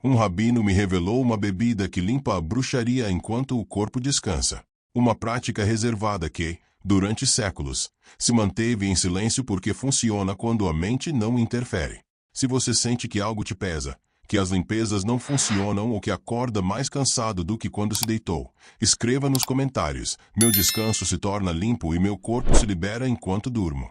Um rabino me revelou uma bebida que limpa a bruxaria enquanto o corpo descansa. Uma prática reservada que, durante séculos, se manteve em silêncio porque funciona quando a mente não interfere. Se você sente que algo te pesa, que as limpezas não funcionam ou que acorda mais cansado do que quando se deitou, escreva nos comentários. Meu descanso se torna limpo e meu corpo se libera enquanto durmo.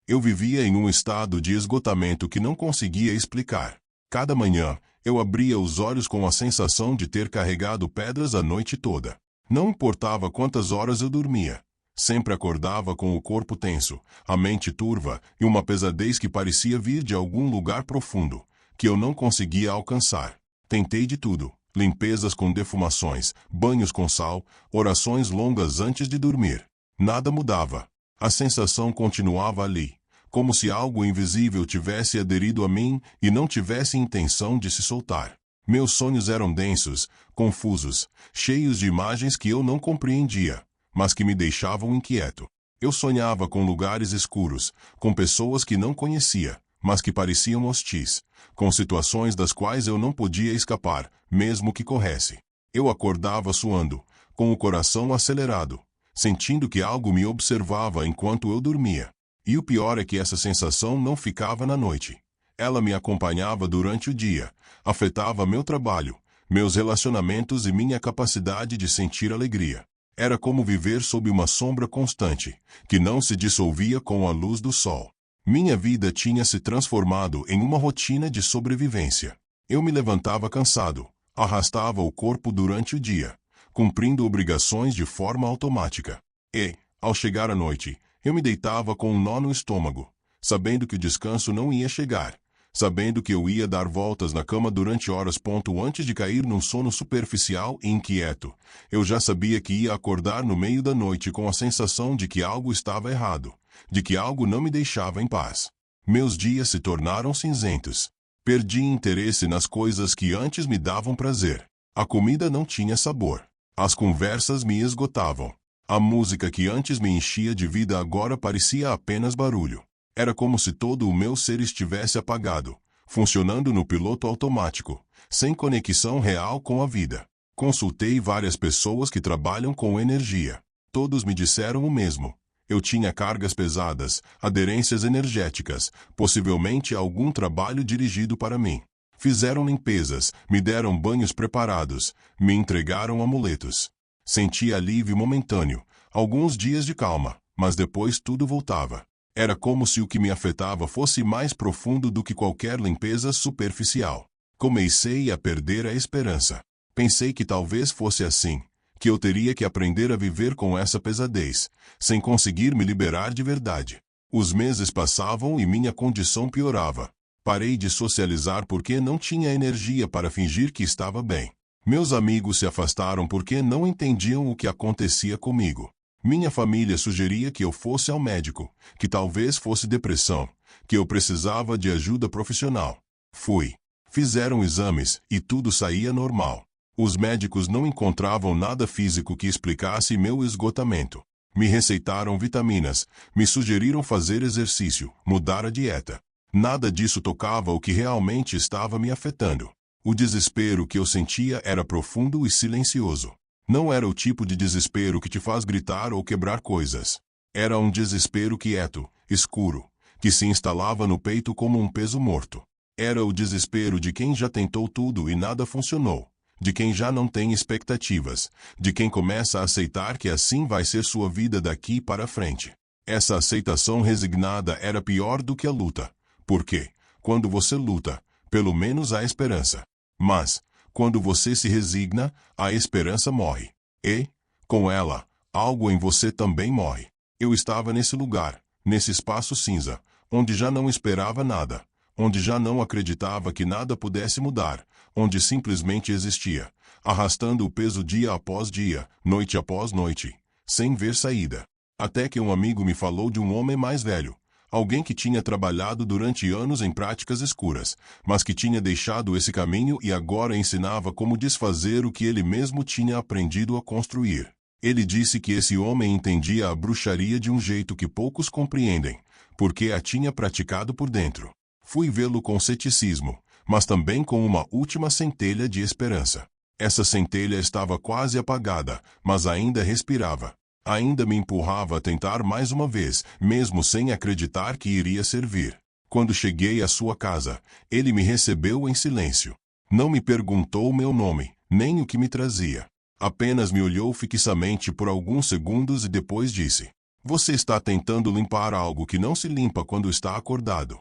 Eu vivia em um estado de esgotamento que não conseguia explicar. Cada manhã, eu abria os olhos com a sensação de ter carregado pedras a noite toda. Não importava quantas horas eu dormia. Sempre acordava com o corpo tenso, a mente turva e uma pesadez que parecia vir de algum lugar profundo, que eu não conseguia alcançar. Tentei de tudo: limpezas com defumações, banhos com sal, orações longas antes de dormir. Nada mudava. A sensação continuava ali, como se algo invisível tivesse aderido a mim e não tivesse intenção de se soltar. Meus sonhos eram densos, confusos, cheios de imagens que eu não compreendia, mas que me deixavam inquieto. Eu sonhava com lugares escuros, com pessoas que não conhecia, mas que pareciam hostis, com situações das quais eu não podia escapar, mesmo que corresse. Eu acordava suando, com o coração acelerado, sentindo que algo me observava enquanto eu dormia. E o pior é que essa sensação não ficava na noite. Ela me acompanhava durante o dia, afetava meu trabalho, meus relacionamentos e minha capacidade de sentir alegria. Era como viver sob uma sombra constante, que não se dissolvia com a luz do sol. Minha vida tinha se transformado em uma rotina de sobrevivência. Eu me levantava cansado, arrastava o corpo durante o dia, cumprindo obrigações de forma automática. E, ao chegar à noite, eu me deitava com um nó no estômago, sabendo que o descanso não ia chegar, sabendo que eu ia dar voltas na cama durante horas antes de cair num sono superficial e inquieto. Eu já sabia que ia acordar no meio da noite com a sensação de que algo estava errado, de que algo não me deixava em paz. Meus dias se tornaram cinzentos. Perdi interesse nas coisas que antes me davam prazer. A comida não tinha sabor. As conversas me esgotavam. A música que antes me enchia de vida agora parecia apenas barulho. Era como se todo o meu ser estivesse apagado, funcionando no piloto automático, sem conexão real com a vida. Consultei várias pessoas que trabalham com energia. Todos me disseram o mesmo. Eu tinha cargas pesadas, aderências energéticas, possivelmente algum trabalho dirigido para mim. Fizeram limpezas, me deram banhos preparados, me entregaram amuletos. Senti alívio momentâneo, alguns dias de calma, mas depois tudo voltava. Era como se o que me afetava fosse mais profundo do que qualquer limpeza superficial. Comecei a perder a esperança. Pensei que talvez fosse assim, que eu teria que aprender a viver com essa pesadez, sem conseguir me liberar de verdade. Os meses passavam e minha condição piorava. Parei de socializar porque não tinha energia para fingir que estava bem. Meus amigos se afastaram porque não entendiam o que acontecia comigo. Minha família sugeria que eu fosse ao médico, que talvez fosse depressão, que eu precisava de ajuda profissional. Fui. Fizeram exames e tudo saía normal. Os médicos não encontravam nada físico que explicasse meu esgotamento. Me receitaram vitaminas, me sugeriram fazer exercício, mudar a dieta. Nada disso tocava o que realmente estava me afetando. O desespero que eu sentia era profundo e silencioso. Não era o tipo de desespero que te faz gritar ou quebrar coisas. Era um desespero quieto, escuro, que se instalava no peito como um peso morto. Era o desespero de quem já tentou tudo e nada funcionou, de quem já não tem expectativas, de quem começa a aceitar que assim vai ser sua vida daqui para frente. Essa aceitação resignada era pior do que a luta, porque, quando você luta, pelo menos há esperança. Mas, quando você se resigna, a esperança morre. E, com ela, algo em você também morre. Eu estava nesse lugar, nesse espaço cinza, onde já não esperava nada, onde já não acreditava que nada pudesse mudar, onde simplesmente existia, arrastando o peso dia após dia, noite após noite, sem ver saída. Até que um amigo me falou de um homem mais velho, alguém que tinha trabalhado durante anos em práticas escuras, mas que tinha deixado esse caminho e agora ensinava como desfazer o que ele mesmo tinha aprendido a construir. Ele disse que esse homem entendia a bruxaria de um jeito que poucos compreendem, porque a tinha praticado por dentro. Fui vê-lo com ceticismo, mas também com uma última centelha de esperança. Essa centelha estava quase apagada, mas ainda respirava. Ainda me empurrava a tentar mais uma vez, mesmo sem acreditar que iria servir. Quando cheguei à sua casa, ele me recebeu em silêncio. Não me perguntou meu nome, nem o que me trazia. Apenas me olhou fixamente por alguns segundos e depois disse: "Você está tentando limpar algo que não se limpa quando está acordado."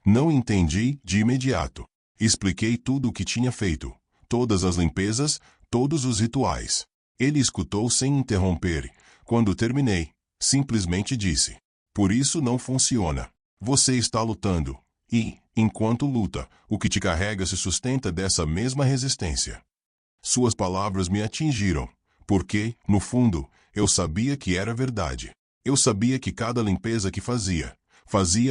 Não entendi de imediato. Expliquei tudo o que tinha feito. Todas as limpezas, todos os rituais. Ele escutou sem interromper. Quando terminei, simplesmente disse: "Por isso não funciona. Você está lutando. E, enquanto luta, o que te carrega se sustenta dessa mesma resistência." Suas palavras me atingiram, porque, no fundo, eu sabia que era verdade. Eu sabia que cada limpeza que fazia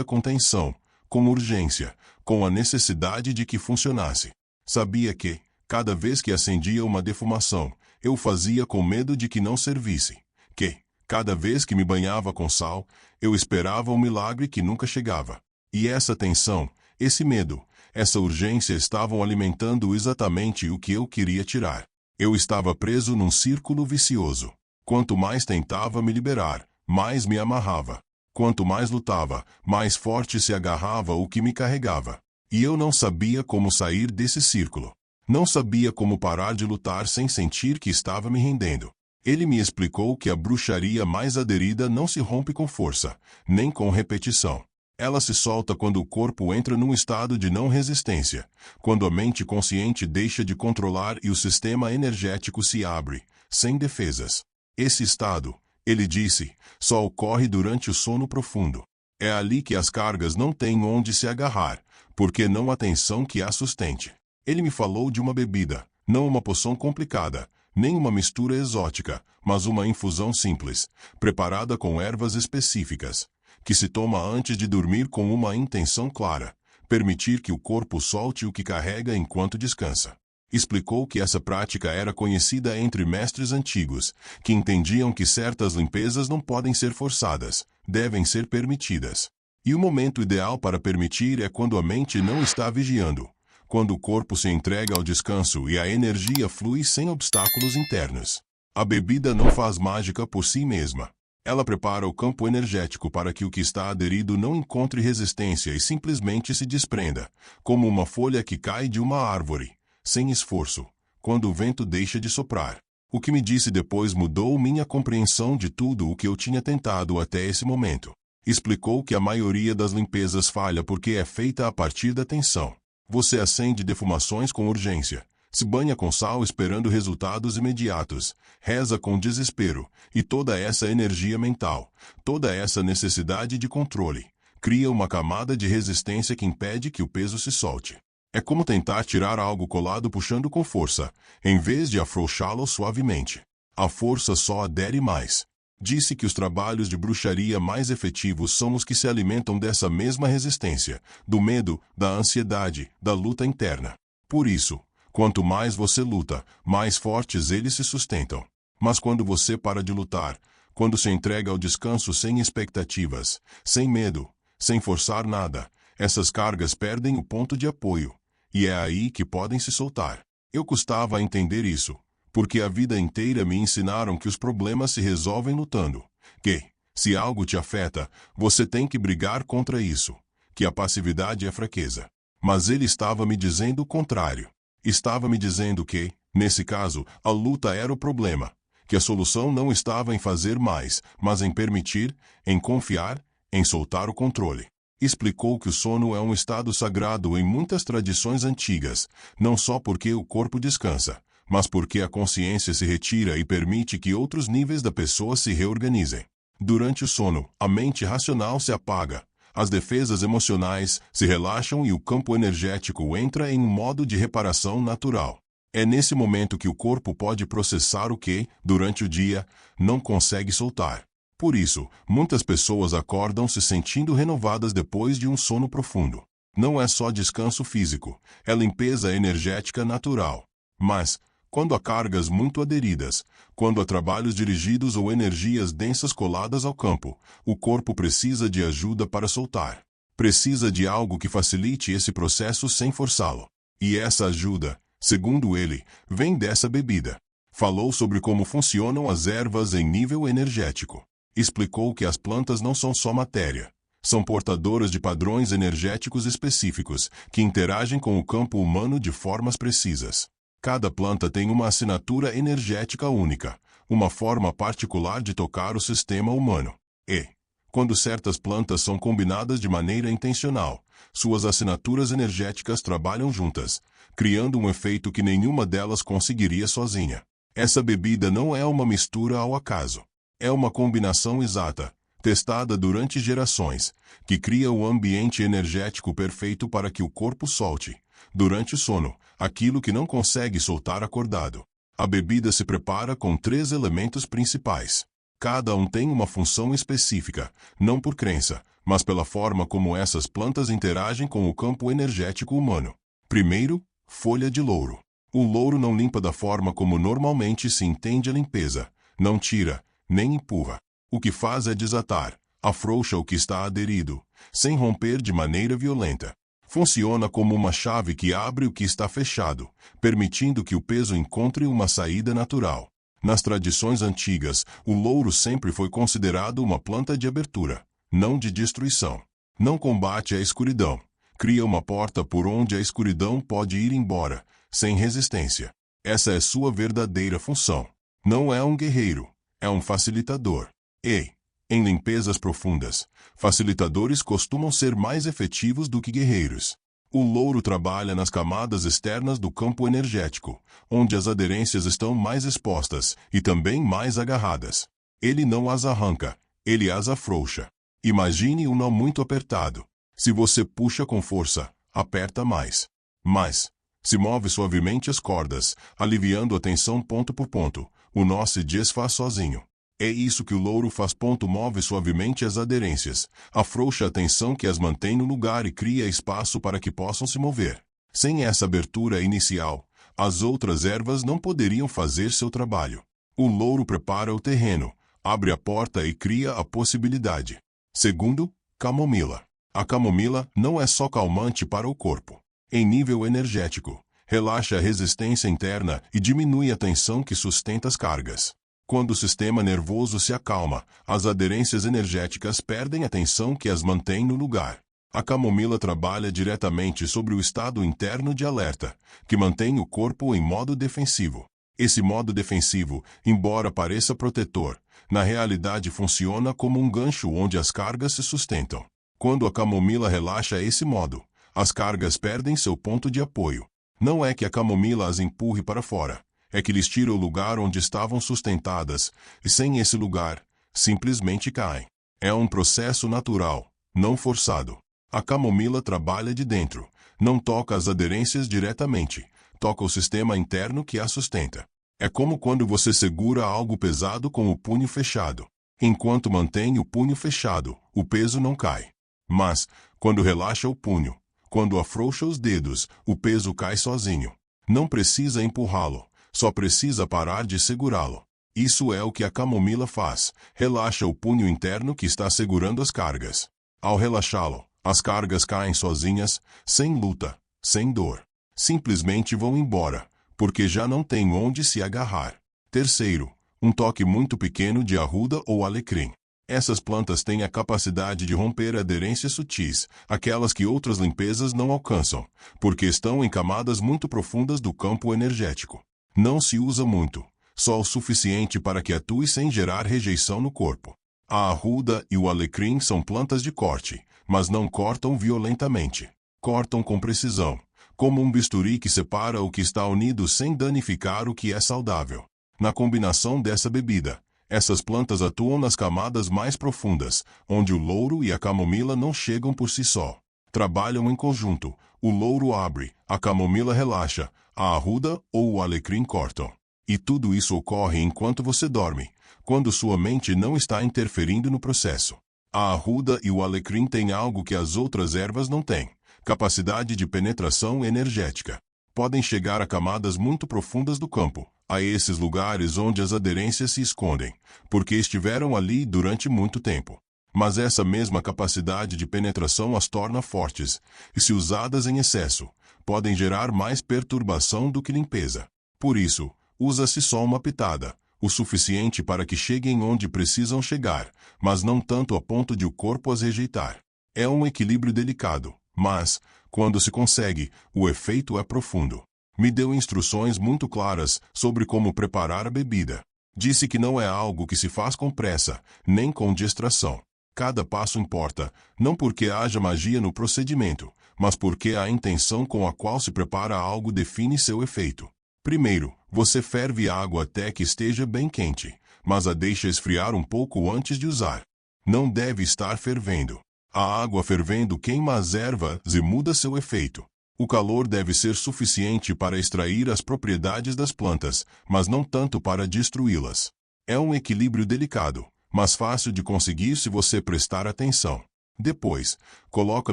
com tensão, com urgência, com a necessidade de que funcionasse. Sabia que, cada vez que acendia uma defumação, eu fazia com medo de que não servisse. Que, cada vez que me banhava com sal, eu esperava um milagre que nunca chegava. E essa tensão, esse medo, essa urgência estavam alimentando exatamente o que eu queria tirar. Eu estava preso num círculo vicioso. Quanto mais tentava me liberar, mais me amarrava. Quanto mais lutava, mais forte se agarrava o que me carregava. E eu não sabia como sair desse círculo. Não sabia como parar de lutar sem sentir que estava me rendendo. Ele me explicou que a bruxaria mais aderida não se rompe com força, nem com repetição. Ela se solta quando o corpo entra num estado de não resistência, quando a mente consciente deixa de controlar e o sistema energético se abre, sem defesas. Esse estado, ele disse, só ocorre durante o sono profundo. É ali que as cargas não têm onde se agarrar, porque não há tensão que a sustente. Ele me falou de uma bebida, não uma poção complicada, nem uma mistura exótica, mas uma infusão simples, preparada com ervas específicas, que se toma antes de dormir com uma intenção clara: permitir que o corpo solte o que carrega enquanto descansa. Explicou que essa prática era conhecida entre mestres antigos, que entendiam que certas limpezas não podem ser forçadas, devem ser permitidas. E o momento ideal para permitir é quando a mente não está vigiando, quando o corpo se entrega ao descanso e a energia flui sem obstáculos internos. A bebida não faz mágica por si mesma. Ela prepara o campo energético para que o que está aderido não encontre resistência e simplesmente se desprenda, como uma folha que cai de uma árvore, sem esforço, quando o vento deixa de soprar. O que me disse depois mudou minha compreensão de tudo o que eu tinha tentado até esse momento. Explicou que a maioria das limpezas falha porque é feita a partir da tensão. Você acende defumações com urgência, se banha com sal esperando resultados imediatos, reza com desespero, e toda essa energia mental, toda essa necessidade de controle, cria uma camada de resistência que impede que o peso se solte. É como tentar tirar algo colado puxando com força, em vez de afrouxá-lo suavemente. A força só adere mais. Disse que os trabalhos de bruxaria mais efetivos são os que se alimentam dessa mesma resistência, do medo, da ansiedade, da luta interna. Por isso, quanto mais você luta, mais fortes eles se sustentam. Mas quando você para de lutar, quando se entrega ao descanso sem expectativas, sem medo, sem forçar nada, essas cargas perdem o ponto de apoio. E é aí que podem se soltar. Eu custava a entender isso, porque a vida inteira me ensinaram que os problemas se resolvem lutando. Que, se algo te afeta, você tem que brigar contra isso. Que a passividade é fraqueza. Mas ele estava me dizendo o contrário. Estava me dizendo que, nesse caso, a luta era o problema. Que a solução não estava em fazer mais, mas em permitir, em confiar, em soltar o controle. Explicou que o sono é um estado sagrado em muitas tradições antigas, não só porque o corpo descansa, mas porque a consciência se retira e permite que outros níveis da pessoa se reorganizem. Durante o sono, a mente racional se apaga, as defesas emocionais se relaxam e o campo energético entra em um modo de reparação natural. É nesse momento que o corpo pode processar o que, durante o dia, não consegue soltar. Por isso, muitas pessoas acordam se sentindo renovadas depois de um sono profundo. Não é só descanso físico, é limpeza energética natural. Mas, quando há cargas muito aderidas, quando há trabalhos dirigidos ou energias densas coladas ao campo, o corpo precisa de ajuda para soltar. Precisa de algo que facilite esse processo sem forçá-lo. E essa ajuda, segundo ele, vem dessa bebida. Falou sobre como funcionam as ervas em nível energético. Explicou que as plantas não são só matéria. São portadoras de padrões energéticos específicos, que interagem com o campo humano de formas precisas. Cada planta tem uma assinatura energética única, uma forma particular de tocar o sistema humano. E, quando certas plantas são combinadas de maneira intencional, suas assinaturas energéticas trabalham juntas, criando um efeito que nenhuma delas conseguiria sozinha. Essa bebida não é uma mistura ao acaso. É uma combinação exata, testada durante gerações, que cria o ambiente energético perfeito para que o corpo solte, durante o sono, aquilo que não consegue soltar acordado. A bebida se prepara com 3 elementos principais. Cada um tem uma função específica, não por crença, mas pela forma como essas plantas interagem com o campo energético humano. Primeiro, folha de louro. O louro não limpa da forma como normalmente se entende a limpeza, não tira, nem empurra. O que faz é desatar, afrouxa o que está aderido, sem romper de maneira violenta. Funciona como uma chave que abre o que está fechado, permitindo que o peso encontre uma saída natural. Nas tradições antigas, o louro sempre foi considerado uma planta de abertura, não de destruição. Não combate a escuridão. Cria uma porta por onde a escuridão pode ir embora, sem resistência. Essa é sua verdadeira função. Não é um guerreiro, é um facilitador. E, em limpezas profundas, facilitadores costumam ser mais efetivos do que guerreiros. O louro trabalha nas camadas externas do campo energético, onde as aderências estão mais expostas e também mais agarradas. Ele não as arranca, ele as afrouxa. Imagine um nó muito apertado. Se você puxa com força, aperta mais. Mas, se move suavemente as cordas, aliviando a tensão ponto por ponto, o nó se desfaz sozinho. É isso que o louro faz. Move suavemente as aderências, afrouxa a tensão que as mantém no lugar e cria espaço para que possam se mover. Sem essa abertura inicial, as outras ervas não poderiam fazer seu trabalho. O louro prepara o terreno, abre a porta e cria a possibilidade. Segundo, camomila. A camomila não é só calmante para o corpo. Em nível energético, relaxa a resistência interna e diminui a tensão que sustenta as cargas. Quando o sistema nervoso se acalma, as aderências energéticas perdem a tensão que as mantém no lugar. A camomila trabalha diretamente sobre o estado interno de alerta, que mantém o corpo em modo defensivo. Esse modo defensivo, embora pareça protetor, na realidade funciona como um gancho onde as cargas se sustentam. Quando a camomila relaxa esse modo, as cargas perdem seu ponto de apoio. Não é que a camomila as empurre para fora. É que lhes tira o lugar onde estavam sustentadas, e sem esse lugar, simplesmente caem. É um processo natural, não forçado. A camomila trabalha de dentro, não toca as aderências diretamente, toca o sistema interno que a sustenta. É como quando você segura algo pesado com o punho fechado. Enquanto mantém o punho fechado, o peso não cai. Mas, quando relaxa o punho, quando afrouxa os dedos, o peso cai sozinho. Não precisa empurrá-lo. Só precisa parar de segurá-lo. Isso é o que a camomila faz. Relaxa o punho interno que está segurando as cargas. Ao relaxá-lo, as cargas caem sozinhas, sem luta, sem dor. Simplesmente vão embora, porque já não tem onde se agarrar. Terceiro, um toque muito pequeno de arruda ou alecrim. Essas plantas têm a capacidade de romper aderências sutis, aquelas que outras limpezas não alcançam, porque estão em camadas muito profundas do campo energético. Não se usa muito, só o suficiente para que atue sem gerar rejeição no corpo. A arruda e o alecrim são plantas de corte, mas não cortam violentamente. Cortam com precisão, como um bisturi que separa o que está unido sem danificar o que é saudável. Na combinação dessa bebida, essas plantas atuam nas camadas mais profundas, onde o louro e a camomila não chegam por si só. Trabalham em conjunto, o louro abre, a camomila relaxa, a arruda ou o alecrim cortam. E tudo isso ocorre enquanto você dorme, quando sua mente não está interferindo no processo. A arruda e o alecrim têm algo que as outras ervas não têm: capacidade de penetração energética. Podem chegar a camadas muito profundas do campo, a esses lugares onde as aderências se escondem, porque estiveram ali durante muito tempo. Mas essa mesma capacidade de penetração as torna fortes, e se usadas em excesso, podem gerar mais perturbação do que limpeza. Por isso, usa-se só uma pitada, o suficiente para que cheguem onde precisam chegar, mas não tanto a ponto de o corpo as rejeitar. É um equilíbrio delicado, mas, quando se consegue, o efeito é profundo. Me deu instruções muito claras sobre como preparar a bebida. Disse que não é algo que se faz com pressa, nem com distração. Cada passo importa, não porque haja magia no procedimento, mas porque a intenção com a qual se prepara algo define seu efeito. Primeiro, você ferve a água até que esteja bem quente, mas a deixa esfriar um pouco antes de usar. Não deve estar fervendo. A água fervendo queima as ervas e muda seu efeito. O calor deve ser suficiente para extrair as propriedades das plantas, mas não tanto para destruí-las. É um equilíbrio delicado, mas fácil de conseguir se você prestar atenção. Depois, coloca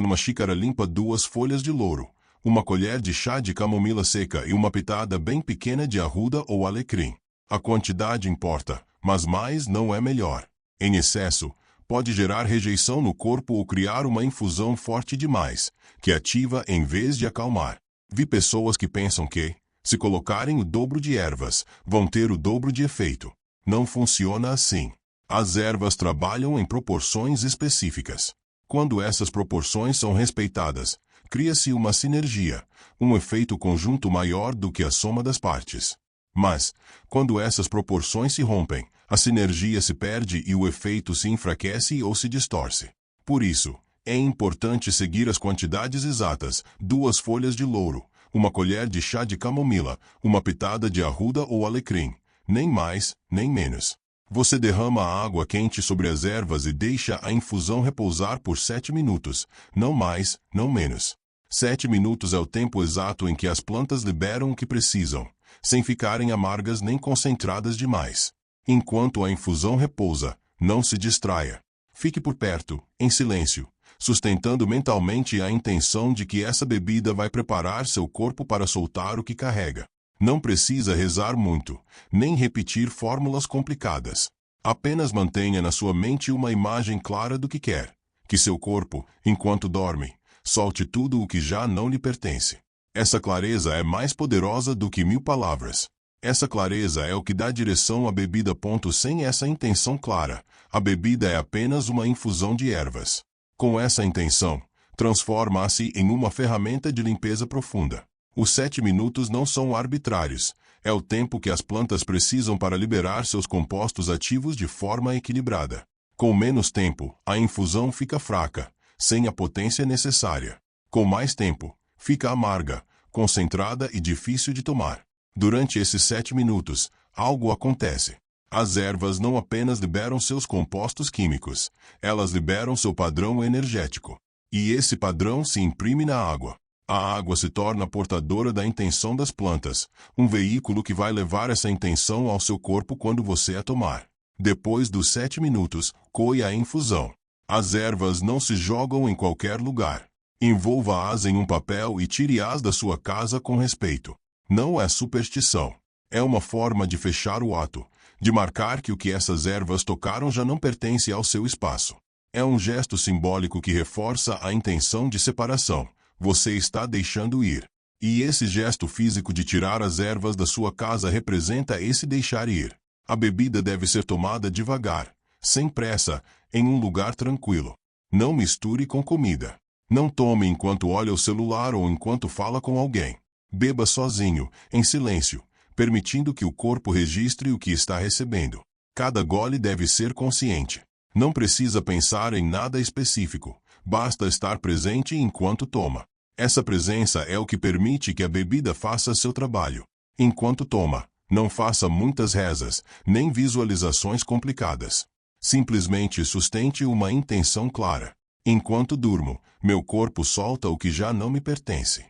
numa xícara limpa 2 folhas de louro, uma colher de chá de camomila seca e uma pitada bem pequena de arruda ou alecrim. A quantidade importa, mas mais não é melhor. Em excesso, pode gerar rejeição no corpo ou criar uma infusão forte demais, que ativa em vez de acalmar. Vi pessoas que pensam que, se colocarem o dobro de ervas, vão ter o dobro de efeito. Não funciona assim. As ervas trabalham em proporções específicas. Quando essas proporções são respeitadas, cria-se uma sinergia, um efeito conjunto maior do que a soma das partes. Mas, quando essas proporções se rompem, a sinergia se perde e o efeito se enfraquece ou se distorce. Por isso, é importante seguir as quantidades exatas: 2 folhas de louro, uma colher de chá de camomila, uma pitada de arruda ou alecrim, nem mais, nem menos. Você derrama a água quente sobre as ervas e deixa a infusão repousar por 7 minutos, não mais, não menos. 7 minutos é o tempo exato em que as plantas liberam o que precisam, sem ficarem amargas nem concentradas demais. Enquanto a infusão repousa, não se distraia. Fique por perto, em silêncio, sustentando mentalmente a intenção de que essa bebida vai preparar seu corpo para soltar o que carrega. Não precisa rezar muito, nem repetir fórmulas complicadas. Apenas mantenha na sua mente uma imagem clara do que quer. Que seu corpo, enquanto dorme, solte tudo o que já não lhe pertence. Essa clareza é mais poderosa do que 1000 palavras. Essa clareza é o que dá direção à bebida. Sem essa intenção clara, a bebida é apenas uma infusão de ervas. Com essa intenção, transforma-se em uma ferramenta de limpeza profunda. Os 7 minutos não são arbitrários. É o tempo que as plantas precisam para liberar seus compostos ativos de forma equilibrada. Com menos tempo, a infusão fica fraca, sem a potência necessária. Com mais tempo, fica amarga, concentrada e difícil de tomar. Durante esses 7 minutos, algo acontece. As ervas não apenas liberam seus compostos químicos, elas liberam seu padrão energético. E esse padrão se imprime na água. A água se torna portadora da intenção das plantas, um veículo que vai levar essa intenção ao seu corpo quando você a tomar. Depois dos 7 minutos, coe a infusão. As ervas não se jogam em qualquer lugar. Envolva-as em um papel e tire-as da sua casa com respeito. Não é superstição. É uma forma de fechar o ato, de marcar que o que essas ervas tocaram já não pertence ao seu espaço. É um gesto simbólico que reforça a intenção de separação. Você está deixando ir. E esse gesto físico de tirar as ervas da sua casa representa esse deixar ir. A bebida deve ser tomada devagar, sem pressa, em um lugar tranquilo. Não misture com comida. Não tome enquanto olha o celular ou enquanto fala com alguém. Beba sozinho, em silêncio, permitindo que o corpo registre o que está recebendo. Cada gole deve ser consciente. Não precisa pensar em nada específico, basta estar presente enquanto toma. Essa presença é o que permite que a bebida faça seu trabalho. Enquanto toma, não faça muitas rezas, nem visualizações complicadas. Simplesmente sustente uma intenção clara. Enquanto durmo, meu corpo solta o que já não me pertence.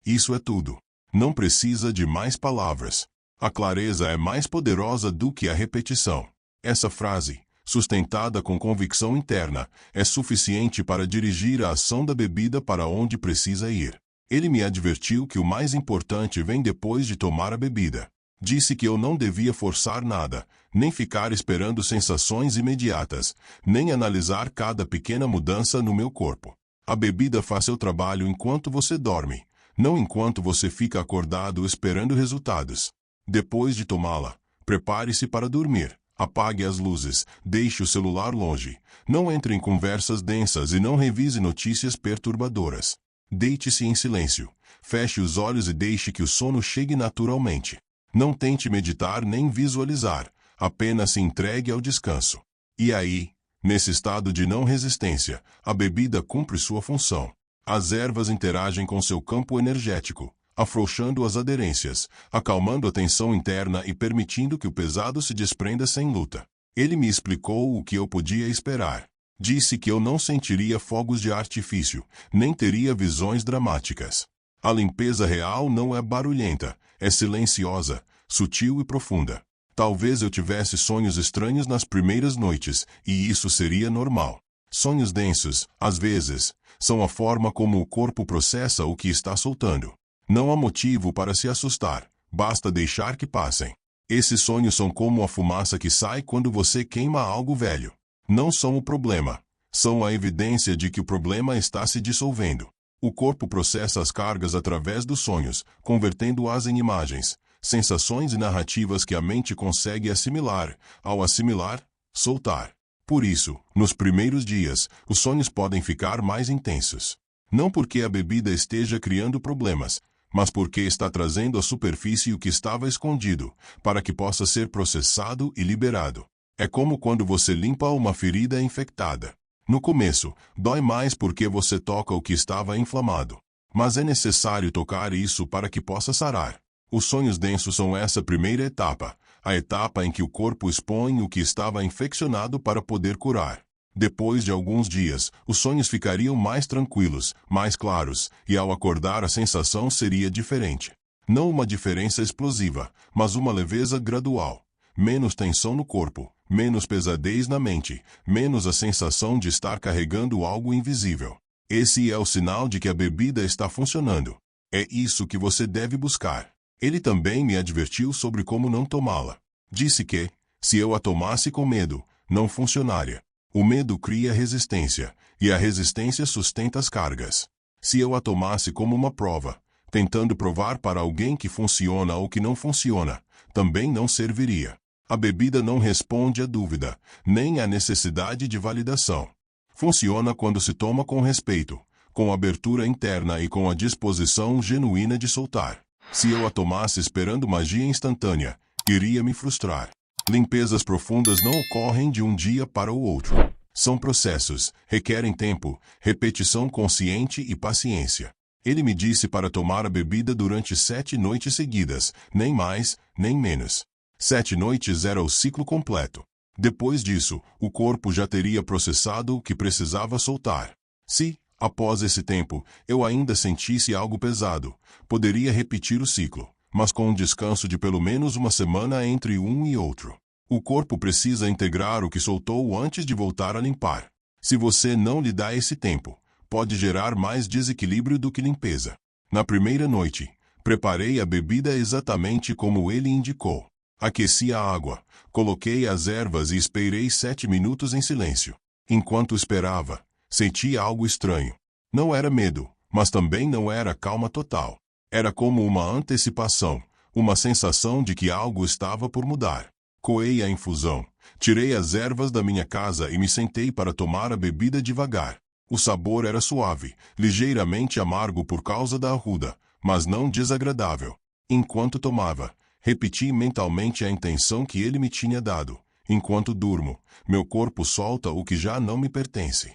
Isso é tudo. Não precisa de mais palavras. A clareza é mais poderosa do que a repetição. Essa frase, sustentada com convicção interna, é suficiente para dirigir a ação da bebida para onde precisa ir. Ele me advertiu que o mais importante vem depois de tomar a bebida. Disse que eu não devia forçar nada, nem ficar esperando sensações imediatas, nem analisar cada pequena mudança no meu corpo. A bebida faz seu trabalho enquanto você dorme. Não enquanto você fica acordado esperando resultados. Depois de tomá-la, prepare-se para dormir. Apague as luzes, deixe o celular longe. Não entre em conversas densas e não revise notícias perturbadoras. Deite-se em silêncio. Feche os olhos e deixe que o sono chegue naturalmente. Não tente meditar nem visualizar. Apenas se entregue ao descanso. E aí, nesse estado de não resistência, a bebida cumpre sua função. As ervas interagem com seu campo energético, afrouxando as aderências, acalmando a tensão interna e permitindo que o pesado se desprenda sem luta. Ele me explicou o que eu podia esperar. Disse que eu não sentiria fogos de artifício, nem teria visões dramáticas. A limpeza real não é barulhenta, é silenciosa, sutil e profunda. Talvez eu tivesse sonhos estranhos nas primeiras noites, e isso seria normal. Sonhos densos, às vezes, são a forma como o corpo processa o que está soltando. Não há motivo para se assustar, basta deixar que passem. Esses sonhos são como a fumaça que sai quando você queima algo velho. Não são o problema, são a evidência de que o problema está se dissolvendo. O corpo processa as cargas através dos sonhos, convertendo-as em imagens, sensações e narrativas que a mente consegue assimilar. Ao assimilar, soltar. Por isso, nos primeiros dias, os sonhos podem ficar mais intensos. Não porque a bebida esteja criando problemas, mas porque está trazendo à superfície o que estava escondido, para que possa ser processado e liberado. É como quando você limpa uma ferida infectada. No começo, dói mais porque você toca o que estava inflamado. Mas é necessário tocar isso para que possa sarar. Os sonhos densos são essa primeira etapa, a etapa em que o corpo expõe o que estava infeccionado para poder curar. Depois de alguns dias, os sonhos ficariam mais tranquilos, mais claros, e ao acordar a sensação seria diferente. Não uma diferença explosiva, mas uma leveza gradual. Menos tensão no corpo, menos pesadez na mente, menos a sensação de estar carregando algo invisível. Esse é o sinal de que a bebida está funcionando. É isso que você deve buscar. Ele também me advertiu sobre como não tomá-la. Disse que, se eu a tomasse com medo, não funcionaria. O medo cria resistência, e a resistência sustenta as cargas. Se eu a tomasse como uma prova, tentando provar para alguém que funciona ou que não funciona, também não serviria. A bebida não responde à dúvida, nem à necessidade de validação. Funciona quando se toma com respeito, com abertura interna e com a disposição genuína de soltar. Se eu a tomasse esperando magia instantânea, iria me frustrar. Limpezas profundas não ocorrem de um dia para o outro. São processos, requerem tempo, repetição consciente e paciência. Ele me disse para tomar a bebida durante 7 noites seguidas, nem mais, nem menos. 7 noites era o ciclo completo. Depois disso, o corpo já teria processado o que precisava soltar. Se, após esse tempo, eu ainda sentisse algo pesado, poderia repetir o ciclo, mas com um descanso de pelo menos uma semana entre um e outro. O corpo precisa integrar o que soltou antes de voltar a limpar. Se você não lhe dá esse tempo, pode gerar mais desequilíbrio do que limpeza. Na primeira noite, preparei a bebida exatamente como ele indicou. Aqueci a água, coloquei as ervas e esperei 7 minutos em silêncio. Enquanto esperava, senti algo estranho. Não era medo, mas também não era calma total. Era como uma antecipação, uma sensação de que algo estava por mudar. Coei a infusão, tirei as ervas da minha casa e me sentei para tomar a bebida devagar. O sabor era suave, ligeiramente amargo por causa da arruda, mas não desagradável. Enquanto tomava, repeti mentalmente a intenção que ele me tinha dado. Enquanto durmo, meu corpo solta o que já não me pertence.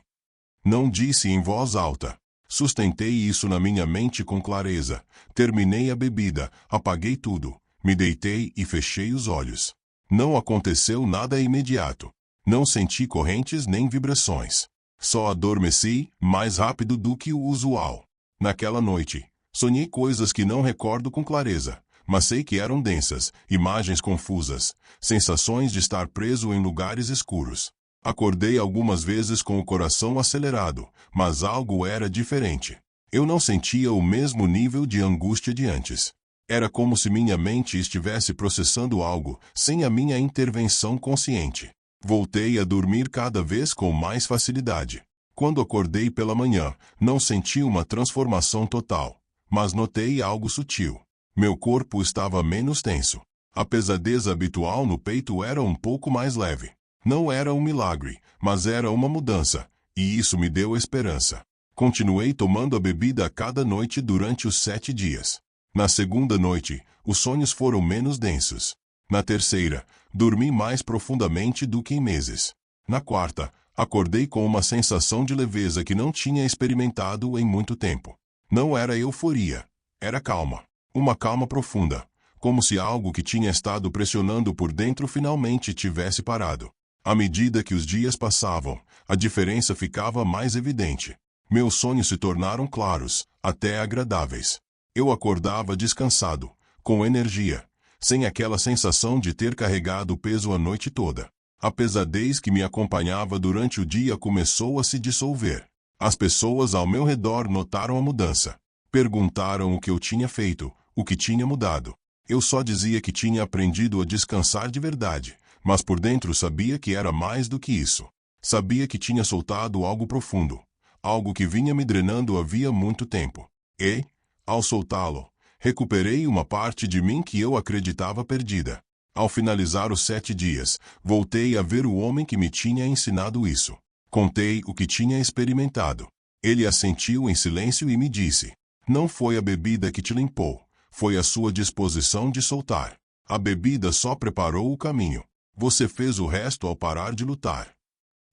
Não disse em voz alta. Sustentei isso na minha mente com clareza. Terminei a bebida, apaguei tudo, me deitei e fechei os olhos. Não aconteceu nada imediato. Não senti correntes nem vibrações. Só adormeci, mais rápido do que o usual. Naquela noite, sonhei coisas que não recordo com clareza, mas sei que eram densas, imagens confusas, sensações de estar preso em lugares escuros. Acordei algumas vezes com o coração acelerado, mas algo era diferente. Eu não sentia o mesmo nível de angústia de antes. Era como se minha mente estivesse processando algo, sem a minha intervenção consciente. Voltei a dormir cada vez com mais facilidade. Quando acordei pela manhã, não senti uma transformação total, Mas notei algo sutil. Meu corpo estava menos tenso. A pesadez habitual no peito era um pouco mais leve. Não era um milagre, mas era uma mudança, e isso me deu esperança. Continuei tomando a bebida a cada noite durante os 7 dias. Na segunda noite, os sonhos foram menos densos. Na terceira, dormi mais profundamente do que em meses. Na quarta, acordei com uma sensação de leveza que não tinha experimentado em muito tempo. Não era euforia, era calma. Uma calma profunda, como se algo que tinha estado pressionando por dentro finalmente tivesse parado. À medida que os dias passavam, a diferença ficava mais evidente. Meus sonhos se tornaram claros, até agradáveis. Eu acordava descansado, com energia, sem aquela sensação de ter carregado o peso a noite toda. A pesadez que me acompanhava durante o dia começou a se dissolver. As pessoas ao meu redor notaram a mudança. Perguntaram o que eu tinha feito, o que tinha mudado. Eu só dizia que tinha aprendido a descansar de verdade, mas por dentro sabia que era mais do que isso. Sabia que tinha soltado algo profundo, algo que vinha me drenando havia muito tempo. E, ao soltá-lo, recuperei uma parte de mim que eu acreditava perdida. Ao finalizar os 7 dias, voltei a ver o homem que me tinha ensinado isso. Contei o que tinha experimentado. Ele assentiu em silêncio e me disse: "Não foi a bebida que te limpou, foi a sua disposição de soltar. A bebida só preparou o caminho. Você fez o resto ao parar de lutar."